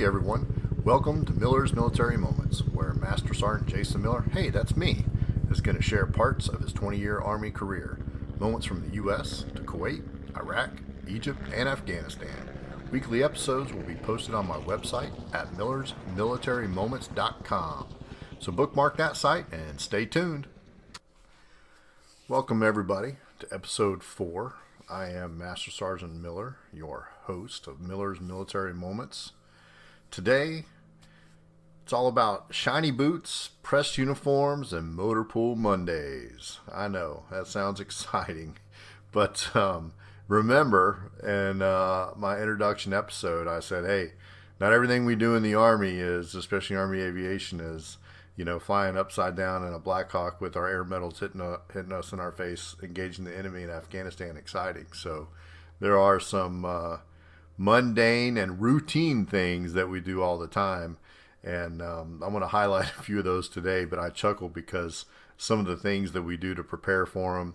everyone. Welcome to Miller's Military Moments, where Master Sergeant Jason Miller, hey, that's me, is going to share parts of his 20-year Army career. Moments from the U.S. to Kuwait, Iraq, Egypt, and Afghanistan. Weekly episodes will be posted on my website at millersmilitaryMoments.com. So bookmark that site and stay tuned. Welcome, everybody, to episode 4. I am Master Sergeant Miller, your host of Miller's Military Moments. Today, it's all about shiny boots, pressed uniforms, and Motorpool Mondays. I know, that sounds exciting. But remember, in my introduction episode, I said, hey, not everything we do in the Army is, especially Army aviation, is, flying upside down in a Black Hawk with our air medals hitting us in our face, engaging the enemy in Afghanistan exciting. So there are some mundane and routine things that we do all the time. And I'm going to highlight a few of those today, but I chuckle because some of the things that we do to prepare for them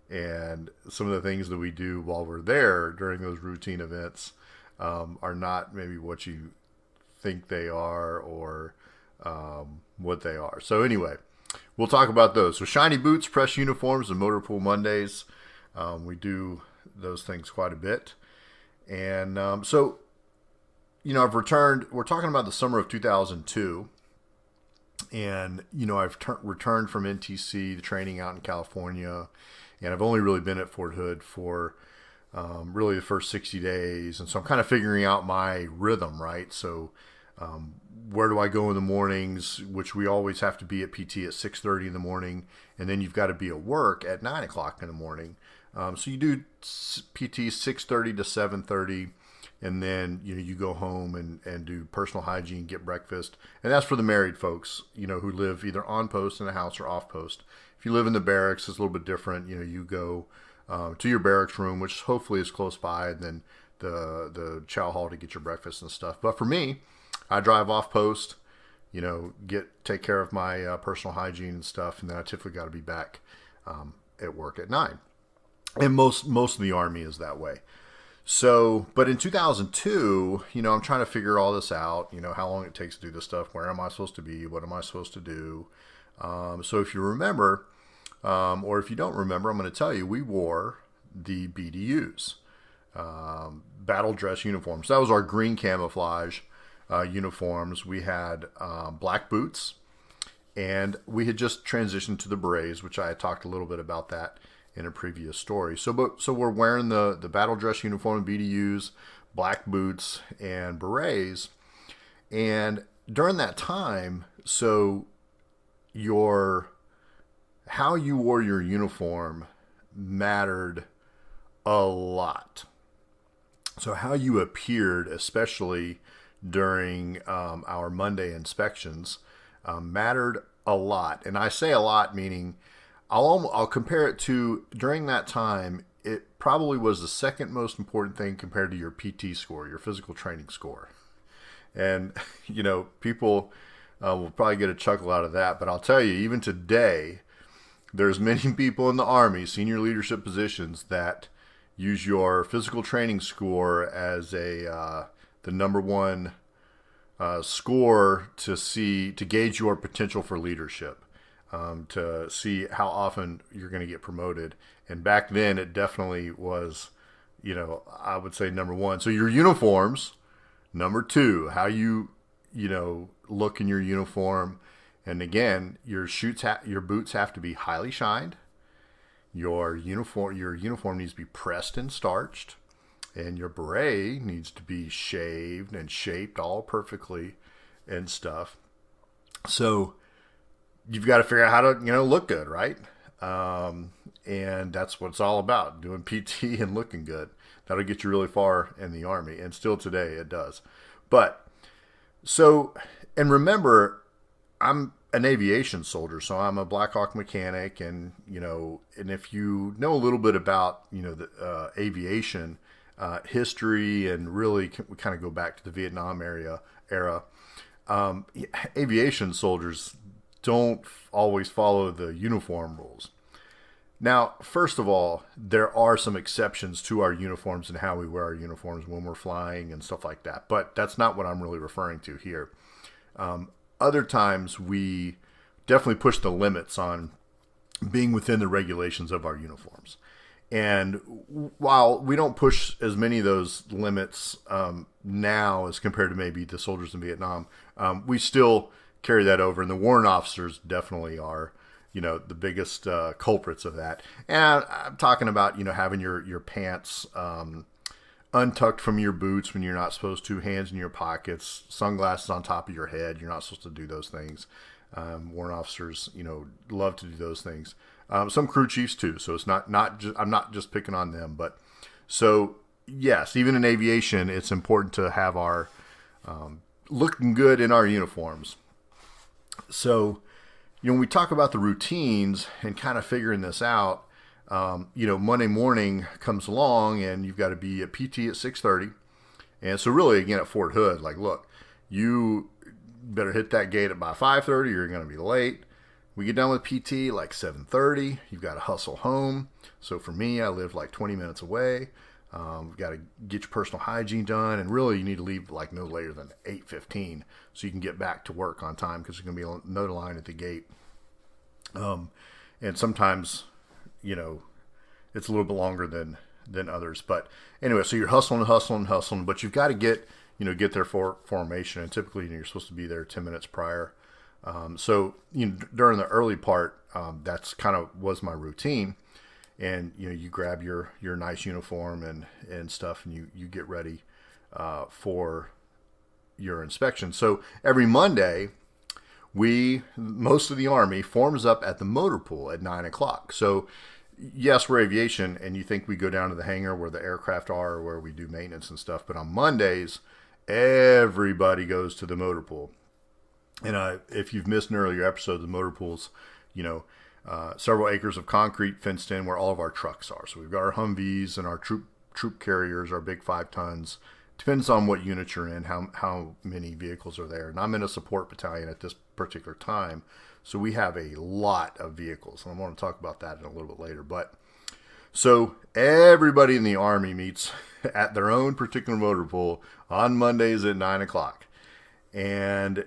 and some of the things that we do while we're there during those routine events are not maybe what you think they are or what they are. So anyway, we'll talk about those. So shiny boots, press uniforms, and Motorpool Mondays. We do those things quite a bit. And I've returned. We're talking about the summer of 2002. And, I've returned from NTC, the training out in California. And I've only really been at Fort Hood for really the first 60 days. And so I'm kind of figuring out my rhythm, right? So where do I go in the mornings, which we always have to be at PT at 6:30 in the morning, and then you've got to be at work at 9 o'clock in the morning. So you do PT 6:30 to 7:30, and then you go home and do personal hygiene, get breakfast, and that's for the married folks, who live either on post in a house or off post. If you live in the barracks, it's a little bit different. You go to your barracks room, which hopefully is close by, and then the chow hall to get your breakfast and stuff. But for me, I drive off post, take care of my personal hygiene and stuff, and then I typically got to be back at work at 9. And most of the Army is that way. So, but in 2002, I'm trying to figure all this out, how long it takes to do this stuff, where am I supposed to be, what am I supposed to do? So if you remember, or if you don't remember, I'm going to tell you, we wore the BDUs, battle dress uniforms. That was our green camouflage uniforms. We had black boots, and we had just transitioned to the berets, which I had talked a little bit about that in a previous story. So we're wearing the battle dress uniform, BDUs, black boots, and berets. And during that time, so how you wore your uniform mattered a lot. So how you appeared, especially during our Monday inspections, mattered a lot. And I say a lot meaning I'll compare it to, during that time, it probably was the second most important thing compared to your PT score, your physical training score. And, people will probably get a chuckle out of that. But I'll tell you, even today, there's many people in the Army, senior leadership positions, that use your physical training score as the number one score to gauge your potential for leadership, to see how often you're going to get promoted. And back then, it definitely was, I would say number one. So your uniforms, number two, how you look in your uniform. And again, your boots have to be highly shined. Your uniform needs to be pressed and starched, and your beret needs to be shaved and shaped all perfectly and stuff. So you've got to figure out how to look good, right? And that's what it's all about, doing PT and looking good. That'll get you really far in the Army, and still today it does. But so, and remember, I'm an aviation soldier, so I'm a Black Hawk mechanic, and and if you know a little bit about the aviation history, and really we kind of go back to the Vietnam era, aviation soldiers don't always follow the uniform rules. Now, first of all, there are some exceptions to our uniforms and how we wear our uniforms when we're flying and stuff like that. But that's not what I'm really referring to here. Other times we definitely push the limits on being within the regulations of our uniforms. And while we don't push as many of those limits now as compared to maybe the soldiers in Vietnam, we still carry that over. And the warrant officers definitely are, the biggest culprits of that. And I'm talking about, having your pants untucked from your boots when you're not supposed to, hands in your pockets, sunglasses on top of your head. You're not supposed to do those things. Warrant officers, love to do those things. Some crew chiefs too. So it's not just, I'm not just picking on them, but so yes, even in aviation, it's important to have our looking good in our uniforms. So, when we talk about the routines and kind of figuring this out, Monday morning comes along and you've got to be at PT at 6:30. And so really, again, at Fort Hood, like, look, you better hit that gate at by 5:30. You're going to be late. We get done with PT like 7:30. You've got to hustle home. So for me, I live like 20 minutes away. We've got to get your personal hygiene done. And really, you need to leave like no later than 8:15 so you can get back to work on time because there's going to be another line at the gate. And sometimes, it's a little bit longer than others. But anyway, so you're hustling, but you've got to get there for formation. And typically, you're supposed to be there 10 minutes prior. So during the early part, that's kind of was my routine. And, you grab your nice uniform and stuff, and you get ready for your inspection. So every Monday, most of the Army forms up at the Motorpool at 9 o'clock. So yes, we're aviation, and you think we go down to the hangar where the aircraft are, or where we do maintenance and stuff. But on Mondays, everybody goes to the Motorpool. And if you've missed an earlier episode, the Motorpool's, several acres of concrete fenced in where all of our trucks are. So we've got our Humvees and our troop carriers, our big 5 tons. Depends on what unit you're in, how many vehicles are there. And I'm in a support battalion at this particular time, so we have a lot of vehicles. And I want to talk about that in a little bit later. But so everybody in the Army meets at their own particular Motorpool on Mondays at 9 o'clock. And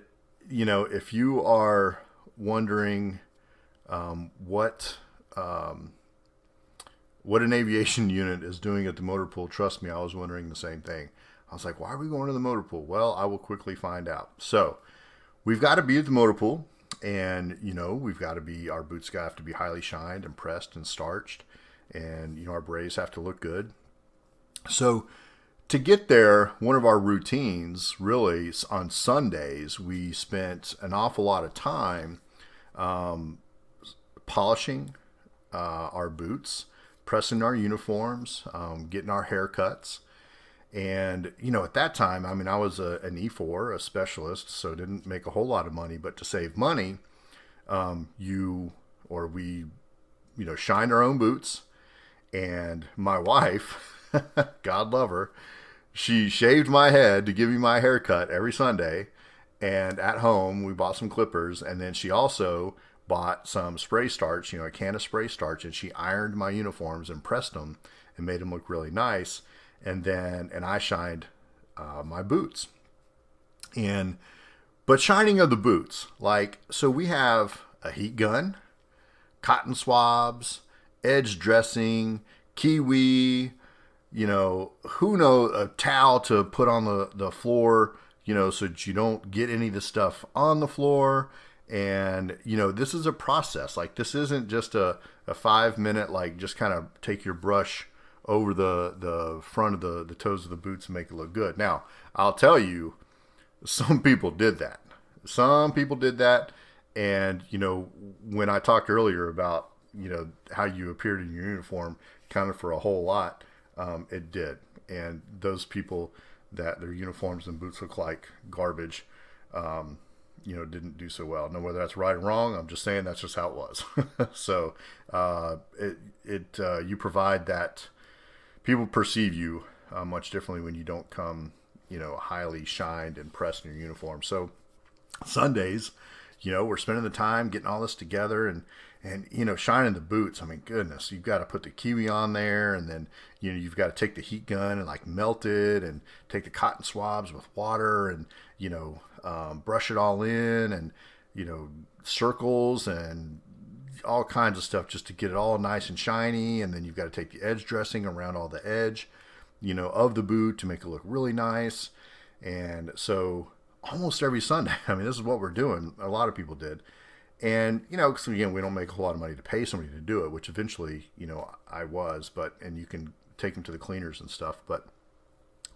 if you are wondering what an aviation unit is doing at the Motorpool, trust me, I was wondering the same thing. I was like, why are we going to the Motorpool? Well, I will quickly find out. So we've got to be at the Motorpool, and we've got to be, our boots have to be highly shined and pressed and starched, and our berets have to look good. So to get there, one of our routines, really, on Sundays, we spent an awful lot of time polishing our boots, pressing our uniforms, getting our haircuts. And, at that time, I was an E4, a specialist, so didn't make a whole lot of money. But to save money, we shined our own boots. And my wife, God love her, she shaved my head to give me my haircut every Sunday. And at home, we bought some clippers. And then she also bought some spray starch, a can of spray starch. And she ironed my uniforms and pressed them and made them look really nice. And I shined my boots. But shining of the boots, so we have a heat gun, cotton swabs, edge dressing, kiwi, who knows, a towel to put on the floor, so that you don't get any of the stuff on the floor. And, this is a process. This isn't just a 5-minute, just kind of take your brush over the front of the toes of the boots and make it look good. Now, I'll tell you, some people did that. And, when I talked earlier about, how you appeared in your uniform counted for a whole lot, it did. And those people that their uniforms and boots look like garbage, didn't do so well. Now, whether that's right or wrong, I'm just saying that's just how it was. So, you provide that. People perceive you much differently when you don't come, highly shined and pressed in your uniform. So Sundays, we're spending the time getting all this together, and And, shining the boots, I mean, goodness, you've got to put the kiwi on there, and then, you've got to take the heat gun and like melt it and take the cotton swabs with water and, brush it all in and, circles and all kinds of stuff just to get it all nice and shiny. And then you've got to take the edge dressing around all the edge, of the boot to make it look really nice. And so almost every Sunday, I mean, this is what we're doing. A lot of people did. And, because again, we don't make a whole lot of money to pay somebody to do it, which eventually, I was, and you can take them to the cleaners and stuff. But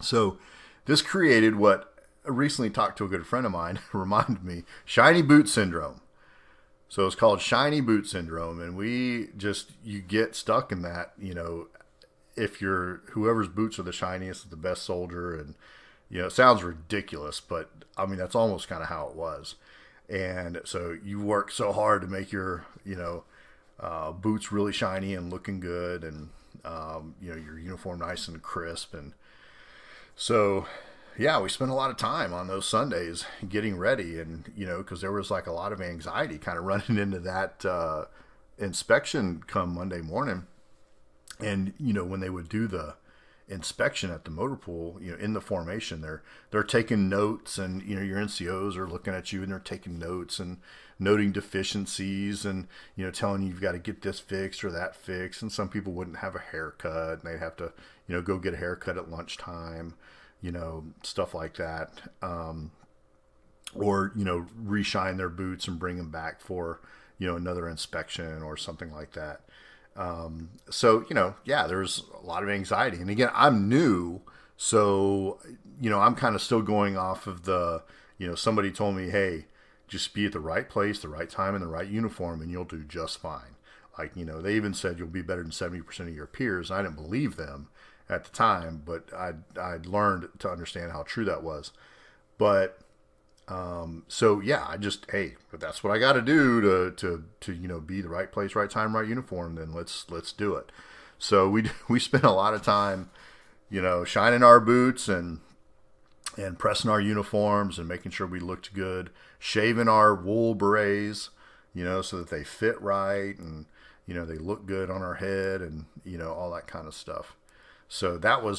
so this created what I recently talked to a good friend of mine, reminded me, shiny boot syndrome. So it's called shiny boot syndrome. And you get stuck in that, if whoever's boots are the shiniest is the best soldier. And, it sounds ridiculous, but I mean, that's almost kind of how it was. And so you work so hard to make your, boots really shiny and looking good, and your uniform nice and crisp. And so, yeah, we spent a lot of time on those Sundays getting ready, and because there was like a lot of anxiety kind of running into that inspection come Monday morning. And when they would do the inspection at the Motorpool, in the formation, they're taking notes, and your NCOs are looking at you and they're taking notes and noting deficiencies and telling you've got to get this fixed or that fixed. And some people wouldn't have a haircut and they'd have to go get a haircut at lunchtime, stuff like that, or reshine their boots and bring them back for another inspection or something like that. So, there's a lot of anxiety. And again, I'm new, so, I'm kind of still going off of the, somebody told me, hey, just be at the right place, the right time, in the right uniform, and you'll do just fine. Like, they even said you'll be better than 70% of your peers. I didn't believe them at the time, but I'd learned to understand how true that was. But, so yeah, but that's what I got to do to be the right place, right time, right uniform. Then let's do it. So we spent a lot of time, shining our boots and pressing our uniforms and making sure we looked good, shaving our wool berets, so that they fit right and, they look good on our head and, all that kind of stuff. So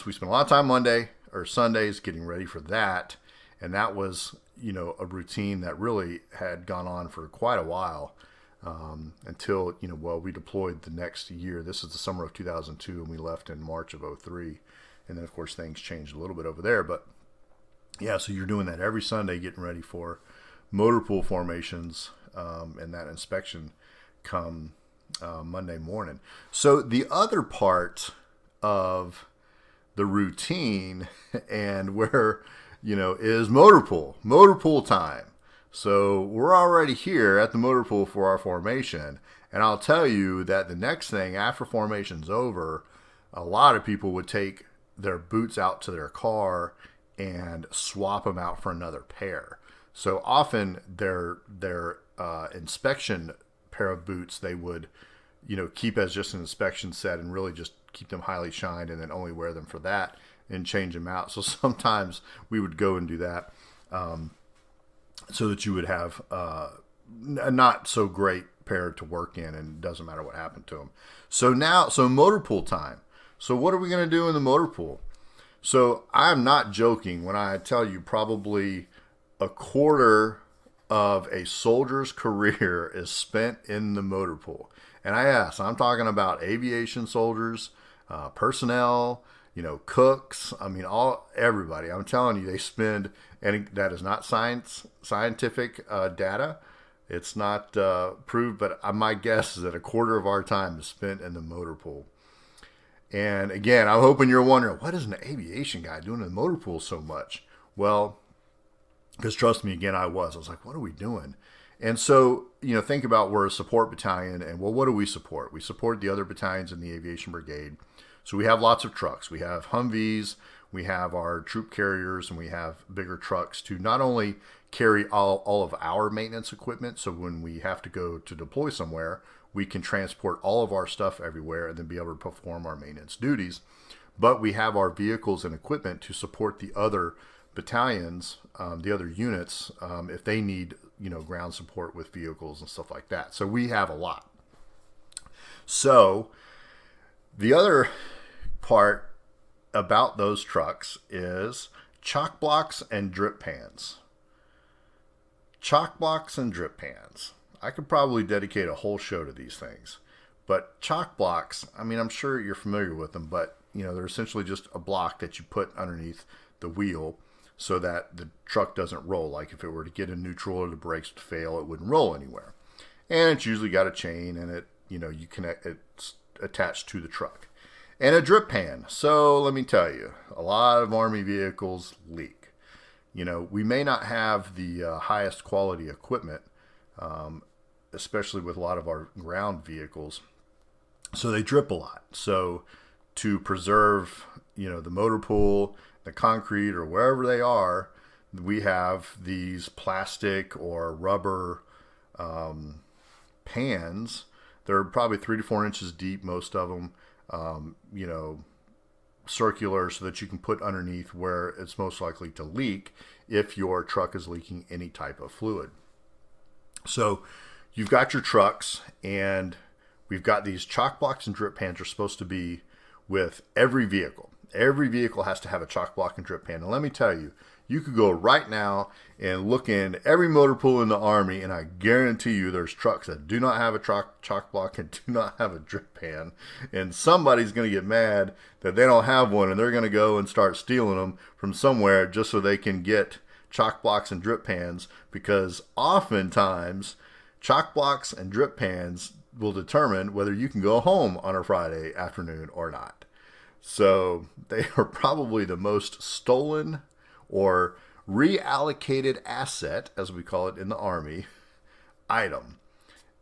we spent a lot of time Sundays getting ready for that. And that was, a routine that really had gone on for quite a while, until, we deployed the next year. This is the summer of 2002, and we left in March of 2003. And then, of course, things changed a little bit over there. But, yeah, so you're doing that every Sunday, getting ready for Motorpool formations, and that inspection come Monday morning. So the other part of the routine and where is Motorpool time. So we're already here at the Motorpool for our formation. And I'll tell you that the next thing after formation's over, a lot of people would take their boots out to their car and swap them out for another pair. So often their inspection pair of boots, they would, keep as just an inspection set and really just keep them highly shined and then only wear them for that and change them out. So sometimes we would go and do that, so that you would have a not so great pair to work in, and it doesn't matter what happened to them. So Motorpool time. So what are we going to do in the Motorpool? So I'm not joking when I tell you probably a quarter of a soldier's career is spent in the Motorpool. And I'm talking about aviation soldiers, personnel, cooks. I mean, everybody. I'm telling you, they spend, and that is not scientific data. It's not proved, but my guess is that a quarter of our time is spent in the Motorpool. And again, I'm hoping you're wondering, what is an aviation guy doing in the Motorpool so much? Well, because trust me, again, I was like, what are we doing? And so, think about, we're a support battalion, and well, what do we support? We support the other battalions in the aviation brigade. So we have lots of trucks. We have Humvees, we have our troop carriers, and we have bigger trucks to not only carry all of our maintenance equipment, so when we have to go to deploy somewhere, we can transport all of our stuff everywhere and then be able to perform our maintenance duties, but we have our vehicles and equipment to support the other battalions, the other units, if they need, ground support with vehicles and stuff like that. So we have a lot. So the other part about those trucks is chock blocks and drip pans. Chock blocks and drip pans. I could probably dedicate a whole show to these things. But chock blocks, I mean, I'm sure you're familiar with them, but they're essentially just a block that you put underneath the wheel so that the truck doesn't roll. Like if it were to get in neutral or the brakes would fail, it wouldn't roll anywhere. And it's usually got a chain, and it's attached to the truck. And a drip pan. So let me tell you, a lot of Army vehicles leak. We may not have the highest quality equipment, especially with a lot of our ground vehicles. So they drip a lot. So to preserve, the motor pool, the concrete, or wherever they are, we have these plastic or rubber pans. They're probably 3 to 4 inches deep, most of them, circular, so that you can put underneath where it's most likely to leak if your truck is leaking any type of fluid. So you've got your trucks, and we've got these chock blocks and drip pans are supposed to be with every vehicle. Every vehicle has to have a chock block and drip pan. And let me tell you, you could go right now and look in every motor pool in the Army, and I guarantee you there's trucks that do not have a chock block and do not have a drip pan. And somebody's going to get mad that they don't have one, and they're going to go and start stealing them from somewhere just so they can get chock blocks and drip pans, because oftentimes chock blocks and drip pans will determine whether you can go home on a Friday afternoon or not. So they are probably the most stolen or reallocated asset, as we call it in the Army, item.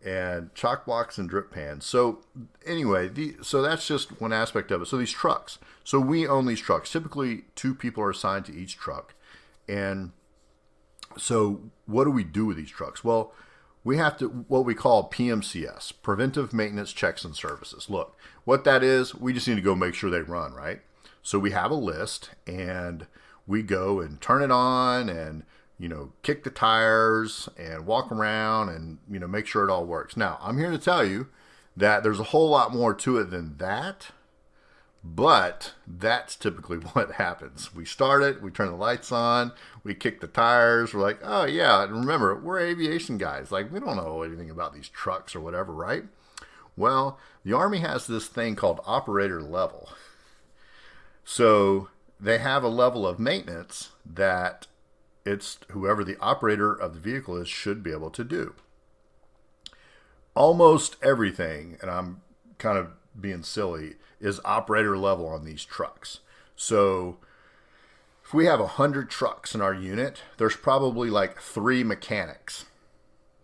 And chock blocks and drip pans. So anyway, so that's just one aspect of it. So these trucks. So we own these trucks. Typically 2 people are assigned to each truck. And so what do we do with these trucks? Well, we have to, what we call PMCS, Preventive Maintenance Checks and Services. Look, what that is, we just need to go make sure they run, right? So we have a list, and we go and turn it on and, kick the tires and walk around and, make sure it all works. Now, I'm here to tell you that there's a whole lot more to it than that, but that's typically what happens. We start it, we turn the lights on, we kick the tires, we're like, oh yeah, and remember, we're aviation guys. Like, we don't know anything about these trucks or whatever, right? Well, the Army has this thing called operator level. So they have a level of maintenance that it's whoever the operator of the vehicle is should be able to do. Almost everything, and I'm kind of being silly, is operator level on these trucks. So if we have 100 trucks in our unit, there's probably like 3 mechanics.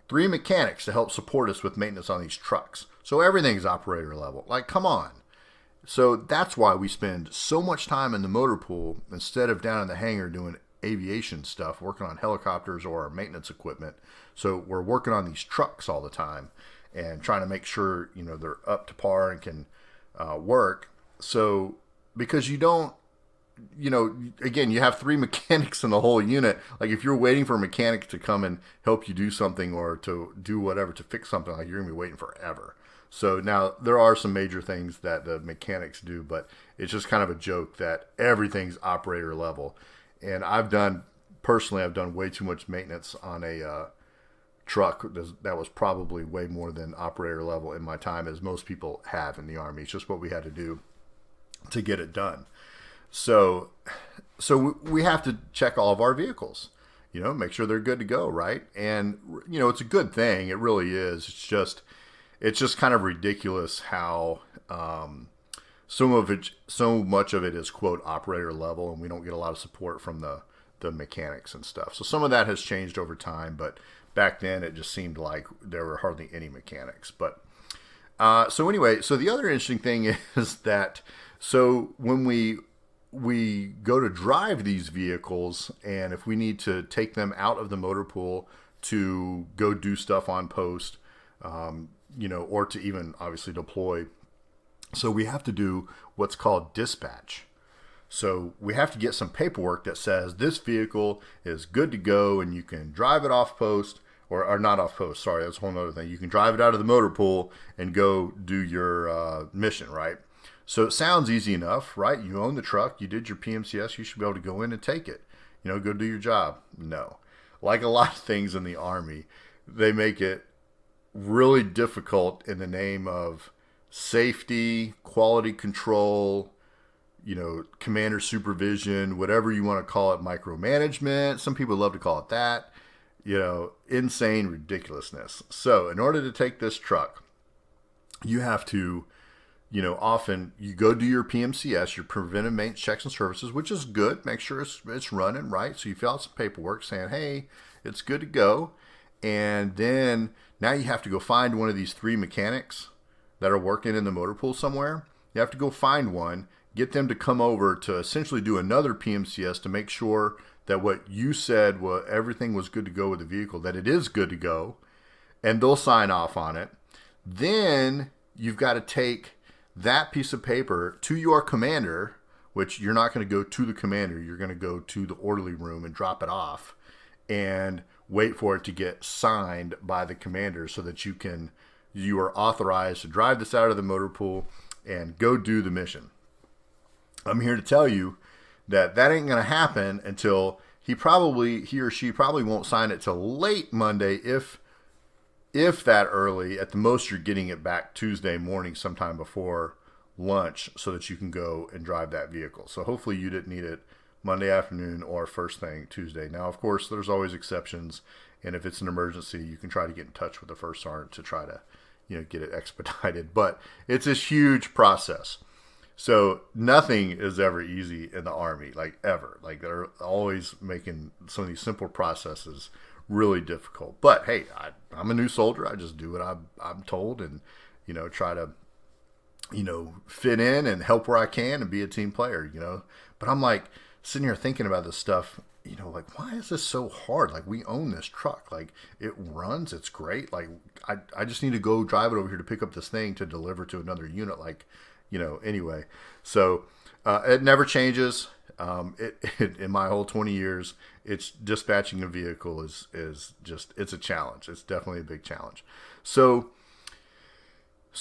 3 mechanics to help support us with maintenance on these trucks. So everything's operator level. Like, come on. So that's why we spend so much time in the motor pool instead of down in the hangar doing aviation stuff, working on helicopters or our maintenance equipment. So we're working on these trucks all the time and trying to make sure, they're up to par and can work. So because you don't, again, you have 3 mechanics in the whole unit. Like if you're waiting for a mechanic to come and help you do something or to do whatever, to fix something, like you're going to be waiting forever. So now there are some major things that the mechanics do, but it's just kind of a joke that everything's operator level. And I've done way too much maintenance on a truck that was probably way more than operator level in my time, as most people have in the Army. It's just what we had to do to get it done. So we have to check all of our vehicles, make sure they're good to go, right? And it's a good thing. It really is. It's just kind of ridiculous how so much of it is quote operator level, and we don't get a lot of support from the mechanics and stuff. So some of that has changed over time, but back then it just seemed like there were hardly any mechanics. But so anyway, so the other interesting thing is that when we go to drive these vehicles, and if we need to take them out of the motor pool to go do stuff on post, or to even obviously deploy. So we have to do what's called dispatch. So we have to get some paperwork that says this vehicle is good to go and you can drive it off post or not off post. Sorry, that's a whole other thing. You can drive it out of the motor pool and go do your mission, right? So it sounds easy enough, right? You own the truck, you did your PMCS, you should be able to go in and take it. Go do your job. No. Like a lot of things in the Army, they make it really difficult in the name of safety, quality control, commander supervision, whatever you want to call it, micromanagement. Some people love to call it that. Insane ridiculousness. So in order to take this truck, you have to, often you go do your PMCS, your preventive maintenance checks and services, which is good. Make sure it's running right. So you fill out some paperwork saying, hey, it's good to go. And then now you have to go find one of these 3 mechanics that are working in the motor pool somewhere. You have to go find one, get them to come over to essentially do another PMCS to make sure that what you said, everything was good to go with the vehicle, that it is good to go, and they'll sign off on it. Then you've got to take that piece of paper to your commander, which you're not going to go to the commander. You're going to go to the orderly room and drop it off and wait for it to get signed by the commander so that you are authorized to drive this out of the motor pool and go do the mission. I'm here to tell you that ain't going to happen until he or she probably won't sign it till late Monday, if that early. At the most, you're getting it back Tuesday morning sometime before lunch so that you can go and drive that vehicle. So hopefully you didn't need it Monday afternoon or first thing Tuesday. Now, of course, there's always exceptions, and if it's an emergency, you can try to get in touch with the first sergeant to try to get it expedited. But it's this huge process. So nothing is ever easy in the Army, like ever. Like they're always making some of these simple processes really difficult. But hey, I'm a new soldier. I just do what I'm told, and try to fit in and help where I can and be a team player. But I'm like sitting here thinking about this stuff. Like, why is this so hard? Like, we own this truck. Like, it runs. It's great. Like, I just need to go drive it over here to pick up this thing to deliver to another unit. Like, anyway. So, it never changes. In my whole 20 years, it's dispatching a vehicle is just, it's a challenge. It's definitely a big challenge. So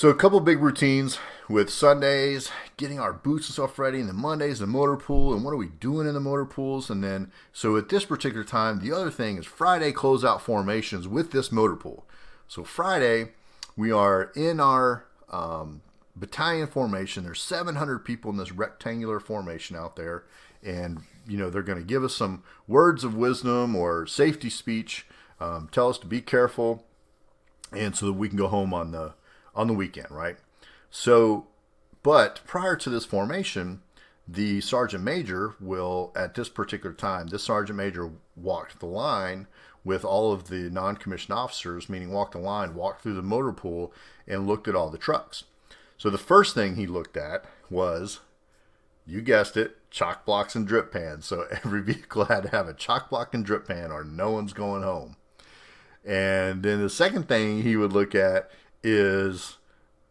a couple of big routines with Sundays, getting our boots and stuff ready, and then Mondays, the motor pool, and what are we doing in the motor pools? And then, so at this particular time, the other thing is Friday closeout formations with this motor pool. So Friday, we are in our battalion formation. There's 700 people in this rectangular formation out there, and they're going to give us some words of wisdom or safety speech, tell us to be careful, and so that we can go home on the weekend, right? So, but prior to this formation, the sergeant major will, at this particular time, this sergeant major walked the line with all of the non-commissioned officers, meaning walked the line, walked through the motor pool, and looked at all the trucks. So the first thing he looked at was, you guessed it, chock blocks and drip pans. So every vehicle had to have a chock block and drip pan or no one's going home. And then the second thing he would look at is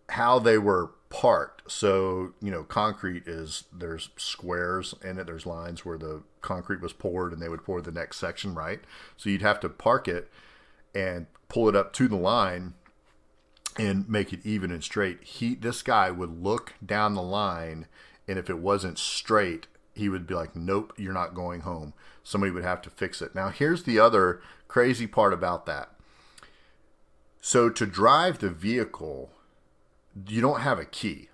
how they were parked. So, concrete there's squares in it. There's lines where the concrete was poured and they would pour the next section, right? So you'd have to park it and pull it up to the line and make it even and straight. This guy would look down the line, and if it wasn't straight, he would be like, nope, you're not going home. Somebody would have to fix it. Now, here's the other crazy part about that. So to drive the vehicle, you don't have a key.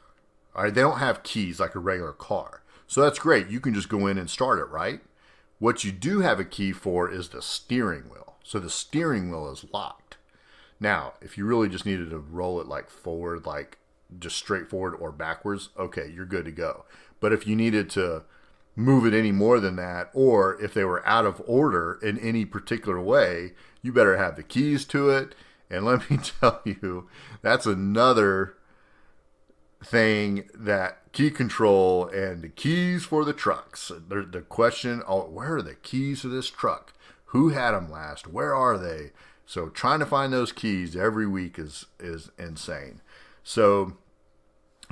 All right, they don't have keys like a regular car. So that's great. You can just go in and start it, right? What you do have a key for is the steering wheel. So the steering wheel is locked. Now, if you really just needed to roll it like forward, like just straight forward or backwards, okay, you're good to go. But if you needed to move it any more than that, or if they were out of order in any particular way, you better have the keys to it. And let me tell you, that's another thing, that key control and the keys for the trucks. The question, where are the keys to this truck? Who had them last? Where are they? So trying to find those keys every week is insane. So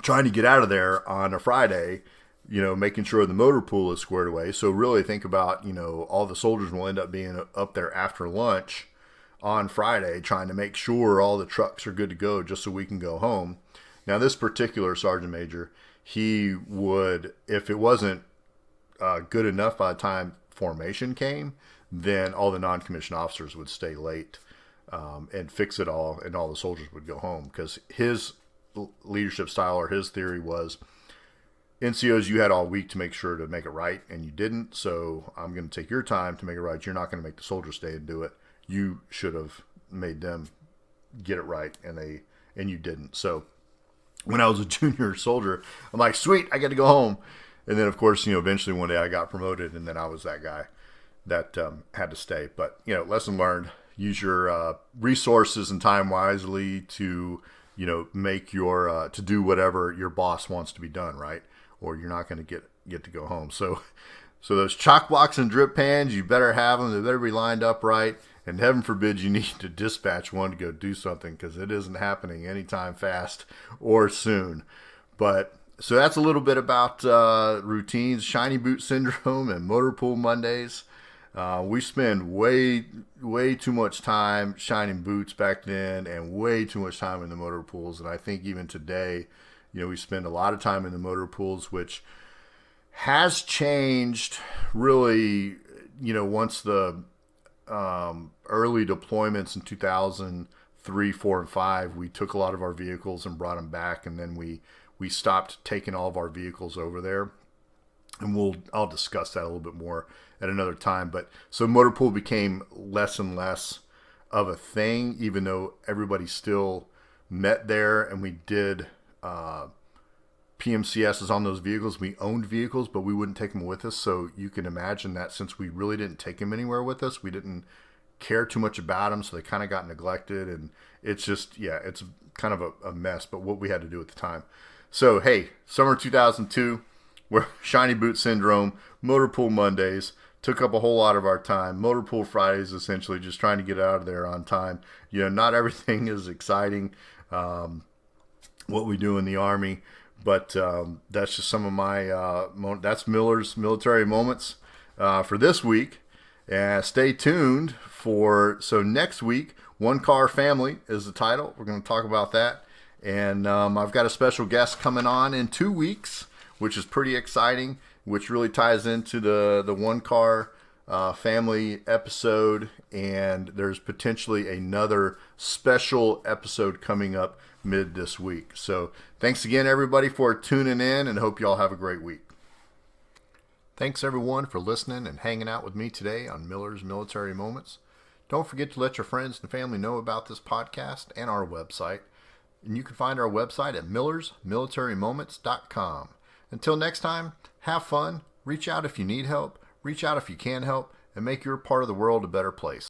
trying to get out of there on a Friday, making sure the motor pool is squared away. So really think about, all the soldiers will end up being up there after lunch, on Friday trying to make sure all the trucks are good to go just so we can go home. Now, this particular sergeant major, he would, if it wasn't good enough by the time formation came, then all the non-commissioned officers would stay late and fix it all, and all the soldiers would go home, because his leadership style, or his theory, was NCOs, you had all week to make sure to make it right, and you didn't, so I'm going to take your time to make it right. You're not going to make the soldiers stay and do it. You should have made them get it right, and you didn't. So when I was a junior soldier, I'm like, sweet, I get to go home. And then, of course, eventually one day I got promoted, and then I was that guy that had to stay. But, lesson learned: use your resources and time wisely to, make your to do whatever your boss wants to be done, right? Or you're not going to get to go home. So those chock blocks and drip pans, you better have them. They better be lined up right. And heaven forbid you need to dispatch one to go do something, because it isn't happening anytime fast or soon. But so that's a little bit about routines, shiny boot syndrome, and Motorpool Mondays. We spend way too much time shining boots back then, and way too much time in the motor pools. And I think even today, we spend a lot of time in the motor pools, which has changed really, once the early deployments in 2003, 4, and 5, we took a lot of our vehicles and brought them back, and then we stopped taking all of our vehicles over there. And I'll discuss that a little bit more at another time. But so Motorpool became less and less of a thing, even though everybody still met there, and we did PMCSs on those vehicles. We owned vehicles, but we wouldn't take them with us. So you can imagine that since we really didn't take them anywhere with us, we didn't care too much about them, so they kind of got neglected. And it's just, it's kind of a mess, but what we had to do at the time. So, hey, summer 2002, where shiny boot syndrome, Motorpool Mondays took up a whole lot of our time. Motorpool Fridays, essentially just trying to get out of there on time. Not everything is exciting, what we do in the Army, but that's just some of my, that's Miller's Military Moments for this week. Stay tuned so next week, One Car Family is the title. We're going to talk about that. And I've got a special guest coming on in 2 weeks, which is pretty exciting, which really ties into the One Car Family episode. And there's potentially another special episode coming up mid this week. So thanks again, everybody, for tuning in, and hope you all have a great week. Thanks, everyone, for listening and hanging out with me today on Miller's Military Moments. Don't forget to let your friends and family know about this podcast and our website. And you can find our website at millersmilitarymoments.com. Until next time, have fun, reach out if you need help, reach out if you can help, and make your part of the world a better place.